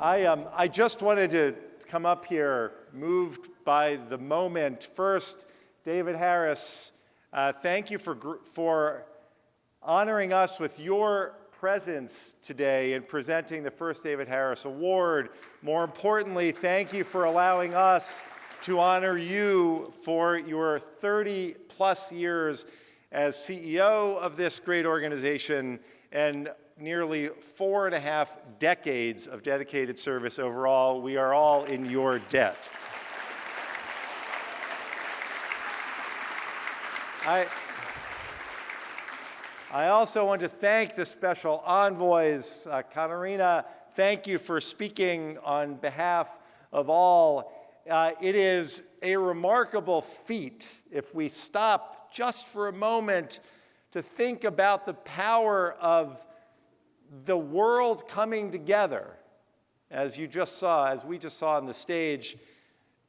I just wanted to come up here, moved by the moment. First, David Harris, thank you for honoring us with your presence today in presenting the first David Harris Award. More importantly, thank you for allowing us to honor you for your 30-plus years as CEO of this great organization and nearly 4.5 decades of dedicated service overall. We are all in your debt. I also want to thank the special envoys. Katarina, thank you for speaking on behalf of all. It is a remarkable feat if we stop just for a moment to think about the power of the world coming together, as we just saw on the stage,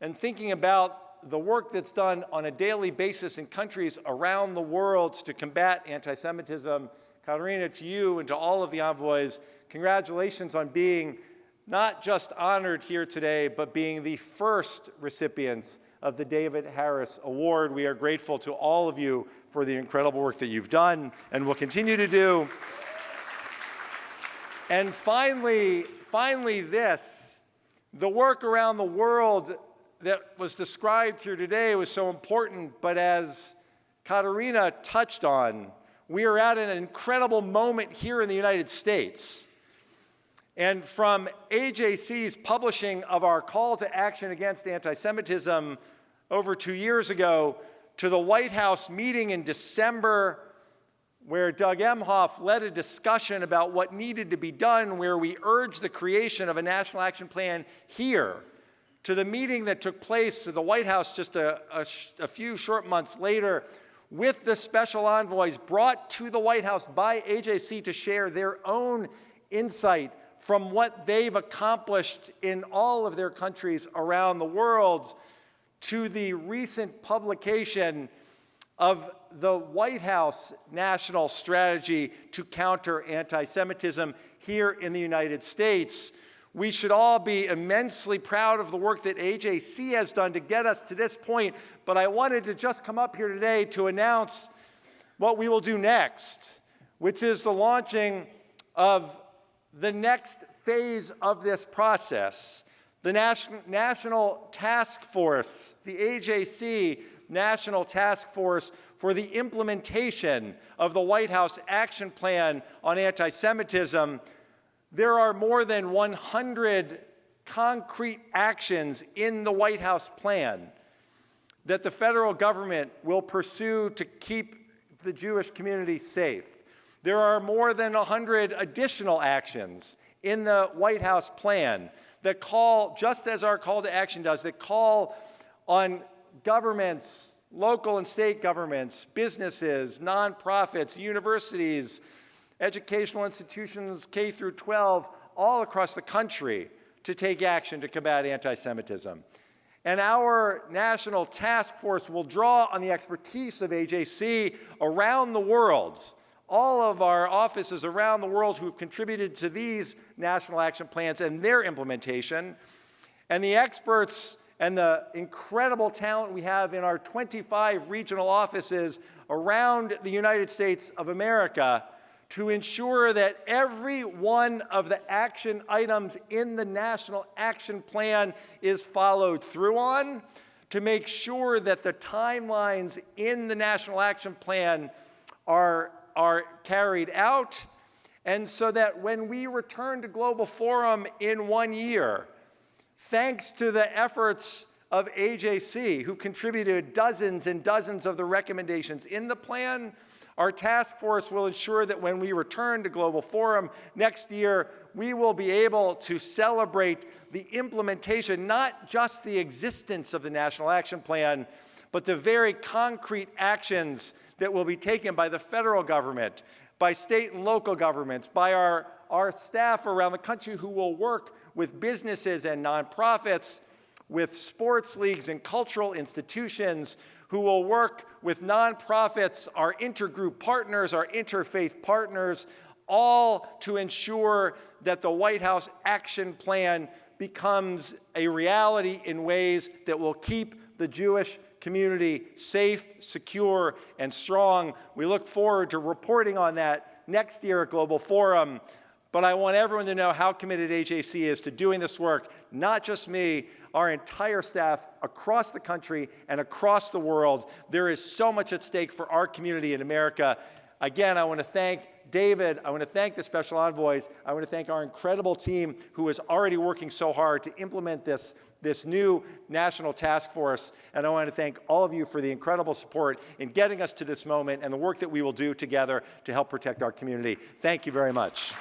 and thinking about the work that's done on a daily basis in countries around the world to combat anti-Semitism. Katarina, to you and to all of the envoys, congratulations on being not just honored here today, but being the first recipients of the David Harris Award. We are grateful to all of you for the incredible work that you've done and will continue to do. And finally this, the work around the world that was described here today was so important, but as Katarina touched on, we are at an incredible moment here in the United States. And from AJC's publishing of our call to action against anti-Semitism over 2 years ago, to the White House meeting in December, where Doug Emhoff led a discussion about what needed to be done, where we urged the creation of a national action plan here, to the meeting that took place at the White House just a few short months later, with the special envoys brought to the White House by AJC to share their own insight from what they've accomplished in all of their countries around the world, to the recent publication of the White House National Strategy to Counter Antisemitism here in the United States. We should all be immensely proud of the work that AJC has done to get us to this point, but I wanted to just come up here today to announce what we will do next, which is the launching of the next phase of this process, the National Task Force, the AJC National Task Force for the implementation of the White House Action Plan on Anti-Semitism. There are more than 100 concrete actions in the White House plan that the federal government will pursue to keep the Jewish community safe. There are more than 100 additional actions in the White House plan that call, just as our call to action does, that call on governments, local and state governments, businesses, nonprofits, universities, educational institutions, K through 12, all across the country to take action to combat anti-Semitism. And our national task force will draw on the expertise of AJC around the world, all of our offices around the world who have contributed to these national action plans and their implementation, and the experts and the incredible talent we have in our 25 regional offices around the United States of America to ensure that every one of the action items in the National Action Plan is followed through on, to make sure that the timelines in the National Action Plan are carried out, and so that when we return to Global Forum in 1 year, thanks to the efforts of AJC, who contributed dozens and dozens of the recommendations in the plan, our task force will ensure that when we return to Global Forum next year, we will be able to celebrate the implementation, not just the existence of the National Action Plan, but the very concrete actions that will be taken by the federal government, by state and local governments, by our staff around the country who will work with businesses and nonprofits, with sports leagues and cultural institutions, who will work with nonprofits, our intergroup partners, our interfaith partners, all to ensure that the White House action plan becomes a reality in ways that will keep the Jewish community safe, secure, and strong. We look forward to reporting on that next year at Global Forum. But I want everyone to know how committed AJC is to doing this work, not just me, our entire staff across the country and across the world. There is so much at stake for our community in America. Again, I want to thank David. I want to thank the special envoys. I want to thank our incredible team who is already working so hard to implement this new national task force. And I want to thank all of you for the incredible support in getting us to this moment and the work that we will do together to help protect our community. Thank you very much.